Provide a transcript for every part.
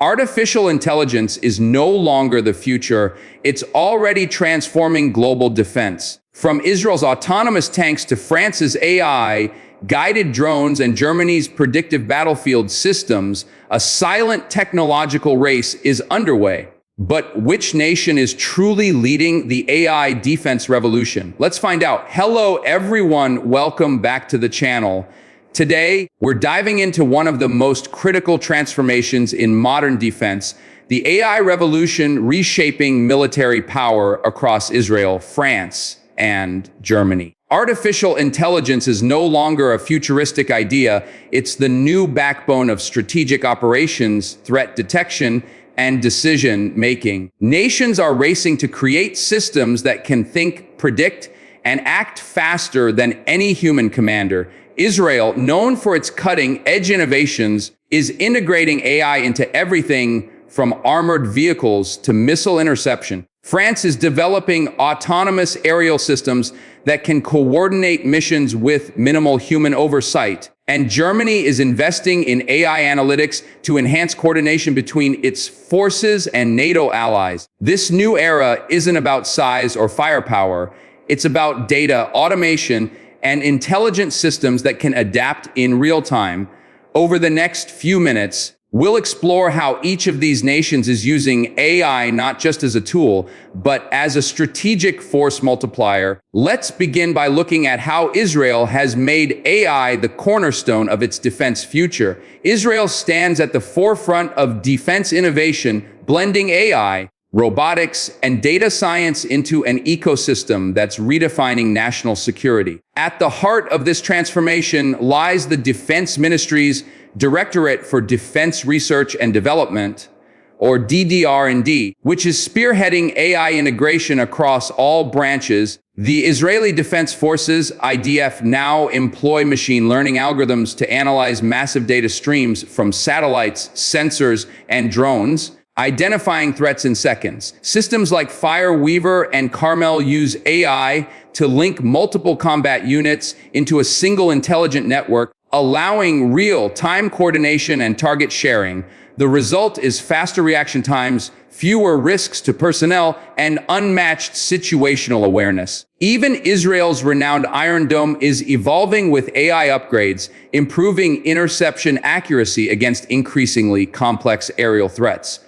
Artificial intelligence is no longer the future. It's already transforming global defense. From Israel's autonomous tanks to France's AI, guided drones, and Germany's predictive battlefield systems, a silent technological race is underway. But which nation is truly leading the AI defense revolution? Let's find out. Hello, everyone. Welcome back to the channel. Today, we're diving into one of the most critical transformations in modern defense, the AI revolution reshaping military power across Israel, France, and Germany. Artificial intelligence is no longer a futuristic idea. It's the new backbone of strategic operations, threat detection, and decision-making. Nations are racing to create systems that can think, predict, and act faster than any human commander. Israel, known for its cutting-edge innovations, is integrating AI into everything from armored vehicles to missile interception. France is developing autonomous aerial systems that can coordinate missions with minimal human oversight. And Germany is investing in AI analytics to enhance coordination between its forces and NATO allies. This new era isn't about size or firepower. It's about data, automation, and intelligent systems that can adapt in real time. Over the next few minutes, we'll explore how each of these nations is using AI not just as a tool, but as a strategic force multiplier. Let's begin by looking at how Israel has made AI the cornerstone of its defense future. Israel stands at the forefront of defense innovation, blending AI, robotics, and data science into an ecosystem that's redefining national security. At the heart of this transformation lies the Defense Ministry's Directorate for Defense Research and Development, or DDR&D, which is spearheading AI integration across all branches. The Israeli Defense Forces, IDF, now employ machine learning algorithms to analyze massive data streams from satellites, sensors, and drones, identifying threats in seconds. Systems like Fireweaver and Carmel use AI to link multiple combat units into a single intelligent network, allowing real-time coordination and target sharing. The result is faster reaction times, fewer risks to personnel, and unmatched situational awareness. Even Israel's renowned Iron Dome is evolving with AI upgrades, improving interception accuracy against increasingly complex aerial threats.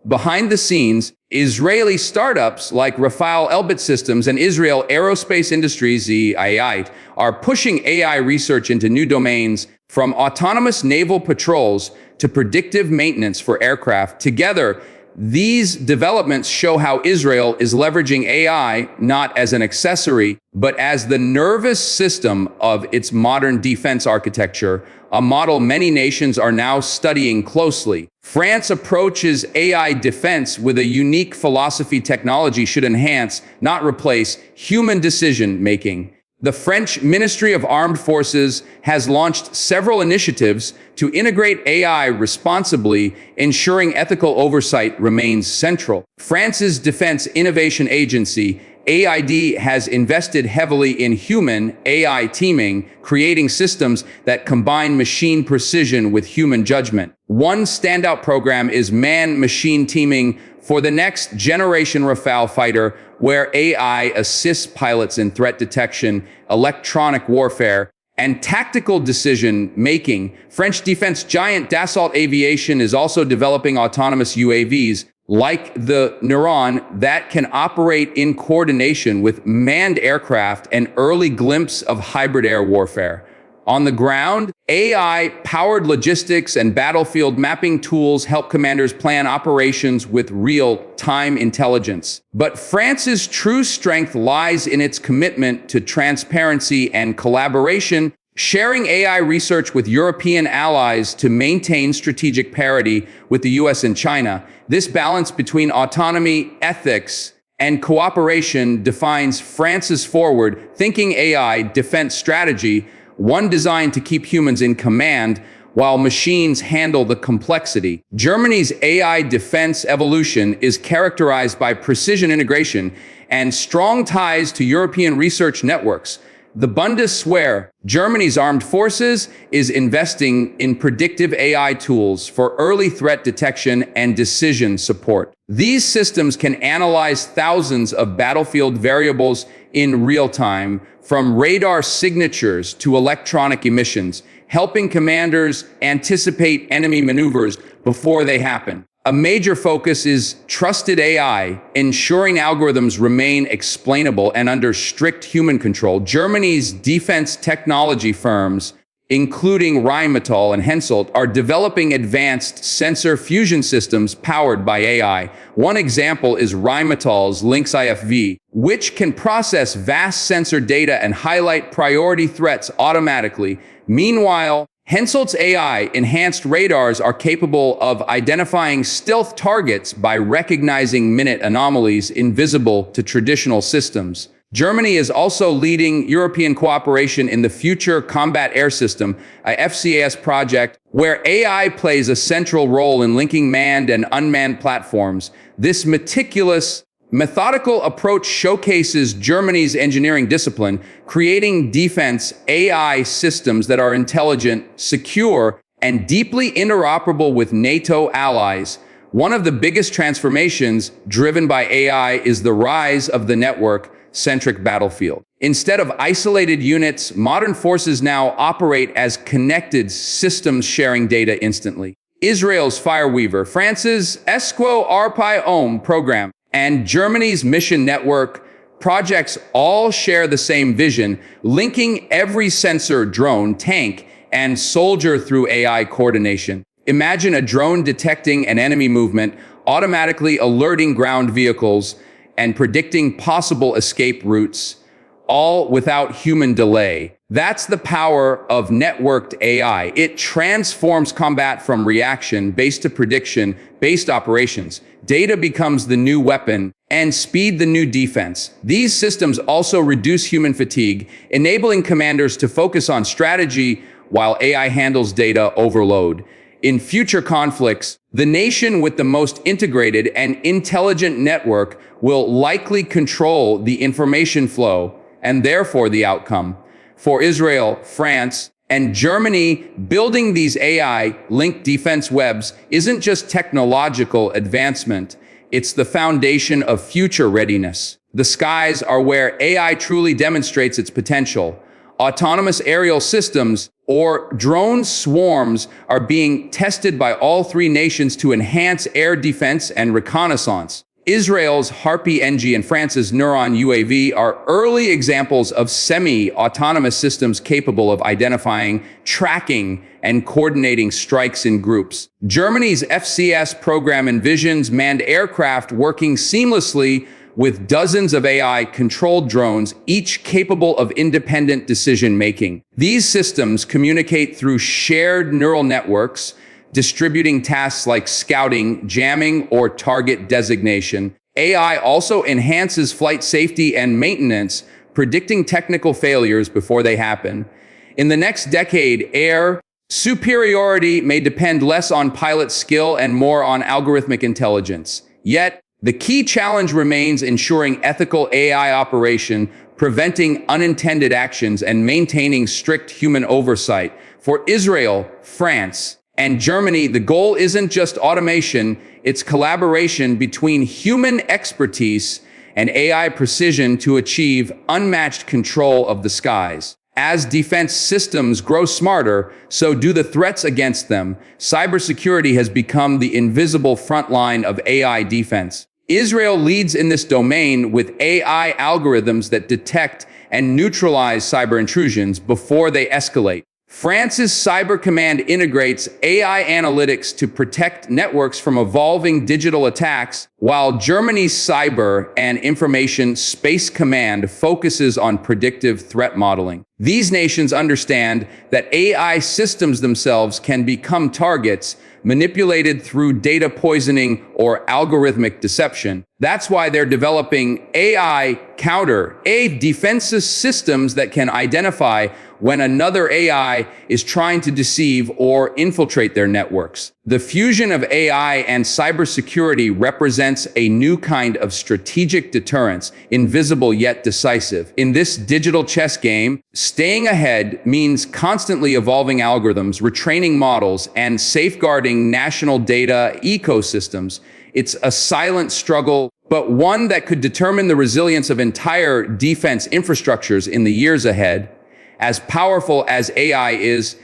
Behind the scenes, Israeli startups like Rafael Elbit Systems and Israel Aerospace Industries (AI) are pushing AI research into new domains, from autonomous naval patrols to predictive maintenance for aircraft. Together, these developments show how Israel is leveraging AI not as an accessory, but as the nervous system of its modern defense architecture, a model many nations are now studying closely. France approaches AI defense with a unique philosophy: technology should enhance, not replace, human decision-making. The French Ministry of Armed Forces has launched several initiatives to integrate AI responsibly, ensuring ethical oversight remains central. France's Defense Innovation Agency, AID, has invested heavily in human-AI teaming, creating systems that combine machine precision with human judgment. One standout program is man-machine teaming for the next generation Rafale fighter, where AI assists pilots in threat detection, electronic warfare, and tactical decision-making. French defense giant Dassault Aviation is also developing autonomous UAVs, like the Neuron, that can operate in coordination with manned aircraft, an early glimpse of hybrid air warfare. On the ground, AI-powered logistics and battlefield mapping tools help commanders plan operations with real-time intelligence. But France's true strength lies in its commitment to transparency and collaboration, sharing AI research with European allies to maintain strategic parity with the US and China. This balance between autonomy, ethics, and cooperation defines France's forward-thinking AI defense strategy, one designed to keep humans in command while machines handle the complexity. Germany's AI defense evolution is characterized by precision integration and strong ties to European research networks. The Bundeswehr, Germany's armed forces, is investing in predictive AI tools for early threat detection and decision support. These systems can analyze thousands of battlefield variables in real time, from radar signatures to electronic emissions, helping commanders anticipate enemy maneuvers before they happen. A major focus is trusted AI, ensuring algorithms remain explainable and under strict human control. Germany's defense technology firms, including Rheinmetall and Hensoldt, are developing advanced sensor fusion systems powered by AI. One example is Rheinmetall's Lynx IFV, which can process vast sensor data and highlight priority threats automatically. Meanwhile, Hensoldt's AI-enhanced radars are capable of identifying stealth targets by recognizing minute anomalies invisible to traditional systems. Germany is also leading European cooperation in the Future Combat Air System, a FCAS project, where AI plays a central role in linking manned and unmanned platforms. This methodical approach showcases Germany's engineering discipline, creating defense AI systems that are intelligent, secure, and deeply interoperable with NATO allies. One of the biggest transformations driven by AI is the rise of the network-centric battlefield. Instead of isolated units, modern forces now operate as connected systems sharing data instantly. Israel's Fireweaver, France's Esquo Arpai program, and Germany's Mission Network projects all share the same vision, linking every sensor, drone, tank, and soldier through AI coordination. Imagine a drone detecting an enemy movement, automatically alerting ground vehicles, and predicting possible escape routes, all without human delay. That's the power of networked AI. It transforms combat from reaction-based to prediction-based operations. Data becomes the new weapon, and speed the new defense. These systems also reduce human fatigue, enabling commanders to focus on strategy while AI handles data overload. In future conflicts, the nation with the most integrated and intelligent network will likely control the information flow and therefore the outcome. For Israel, France, and Germany, building these AI-linked defense webs isn't just technological advancement, it's the foundation of future readiness. The skies are where AI truly demonstrates its potential. Autonomous aerial systems, or drone swarms, are being tested by all three nations to enhance air defense and reconnaissance. Israel's Harpy NG and France's Neuron UAV are early examples of semi-autonomous systems capable of identifying, tracking, and coordinating strikes in groups. Germany's FCAS program envisions manned aircraft working seamlessly with dozens of AI-controlled drones, each capable of independent decision-making. These systems communicate through shared neural networks, distributing tasks like scouting, jamming, or target designation. AI also enhances flight safety and maintenance, predicting technical failures before they happen. In the next decade, air superiority may depend less on pilot skill and more on algorithmic intelligence. Yet, the key challenge remains ensuring ethical AI operation, preventing unintended actions, and maintaining strict human oversight. For Israel, France, and Germany, the goal isn't just automation, it's collaboration between human expertise and AI precision to achieve unmatched control of the skies. As defense systems grow smarter, so do the threats against them. Cybersecurity has become the invisible front line of AI defense. Israel leads in this domain with AI algorithms that detect and neutralize cyber intrusions before they escalate. France's Cyber Command integrates AI analytics to protect networks from evolving digital attacks, while Germany's Cyber and Information Space Command focuses on predictive threat modeling. These nations understand that AI systems themselves can become targets, manipulated through data poisoning or algorithmic deception. That's why they're developing AI counter, defensive systems that can identify when another AI is trying to deceive or infiltrate their networks. The fusion of AI and cybersecurity represents a new kind of strategic deterrence, invisible yet decisive. In this digital chess game, staying ahead means constantly evolving algorithms, retraining models, and safeguarding national data ecosystems. It's a silent struggle, but one that could determine the resilience of entire defense infrastructures in the years ahead. As powerful as AI is,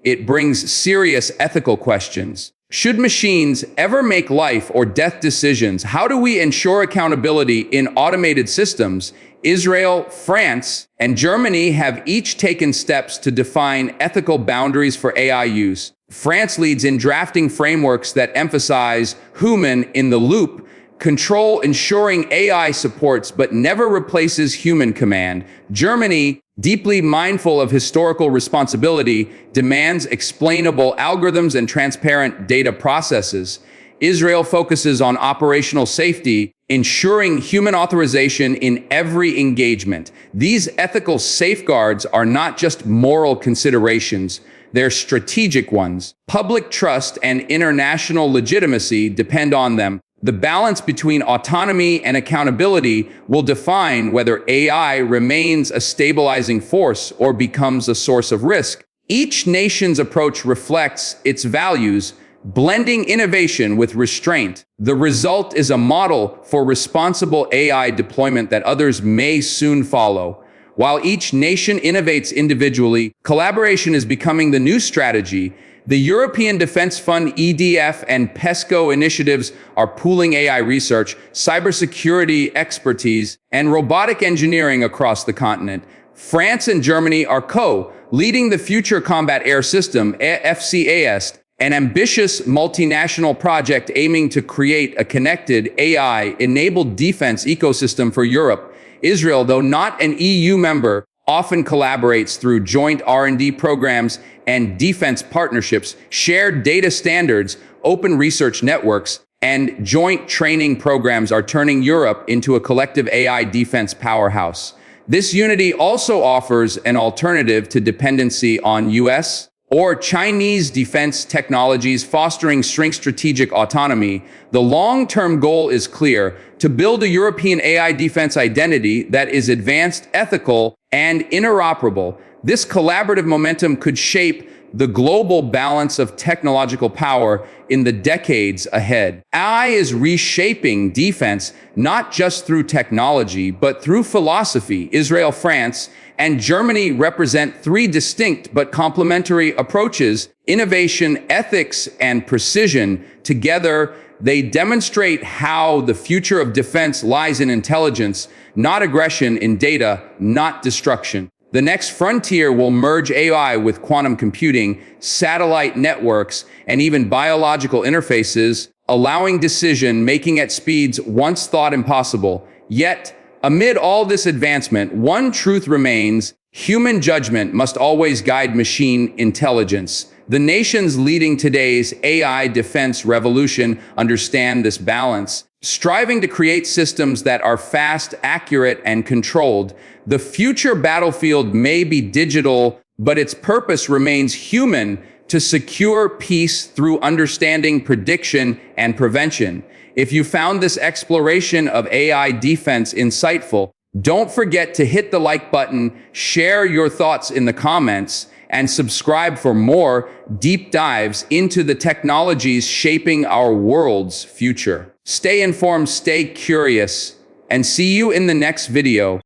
it brings serious ethical questions. Should machines ever make life or death decisions? How do we ensure accountability in automated systems? Israel, France, and Germany have each taken steps to define ethical boundaries for AI use. France leads in drafting frameworks that emphasize human in the loop control, ensuring AI supports but never replaces human command. Germany, deeply mindful of historical responsibility, demands explainable algorithms and transparent data processes. Israel focuses on operational safety, ensuring human authorization in every engagement. These ethical safeguards are not just moral considerations, they're strategic ones. Public trust and international legitimacy depend on them. The balance between autonomy and accountability will define whether AI remains a stabilizing force or becomes a source of risk. Each nation's approach reflects its values, blending innovation with restraint. The result is a model for responsible AI deployment that others may soon follow. While each nation innovates individually, collaboration is becoming the new strategy. The European Defense Fund, EDF, and PESCO initiatives are pooling AI research, cybersecurity expertise, and robotic engineering across the continent. France and Germany are co-leading the Future Combat Air System, FCAS, an ambitious multinational project aiming to create a connected AI-enabled defense ecosystem for Europe. Israel, though not an EU member, often collaborates through joint R&D programs and defense partnerships, shared data standards, open research networks, and joint training programs are turning Europe into a collective AI defense powerhouse. This unity also offers an alternative to dependency on US or Chinese defense technologies, fostering strategic autonomy. The long-term goal is clear: to build a European AI defense identity that is advanced, ethical, and interoperable. This collaborative momentum could shape the global balance of technological power in the decades ahead. AI is reshaping defense not just through technology, but through philosophy. Israel, France, and Germany represent three distinct but complementary approaches: innovation, ethics, and precision. Together, they demonstrate how the future of defense lies in intelligence, not aggression; in data, not destruction. The next frontier will merge AI with quantum computing, satellite networks, and even biological interfaces, allowing decision-making at speeds once thought impossible. Yet, amid all this advancement, one truth remains: human judgment must always guide machine intelligence. The nations leading today's AI defense revolution understand this balance, striving to create systems that are fast, accurate, and controlled. The future battlefield may be digital, but its purpose remains human: to secure peace through understanding, prediction, and prevention. If you found this exploration of AI defense insightful, don't forget to hit the like button, share your thoughts in the comments, and subscribe for more deep dives into the technologies shaping our world's future. Stay informed, stay curious, and see you in the next video.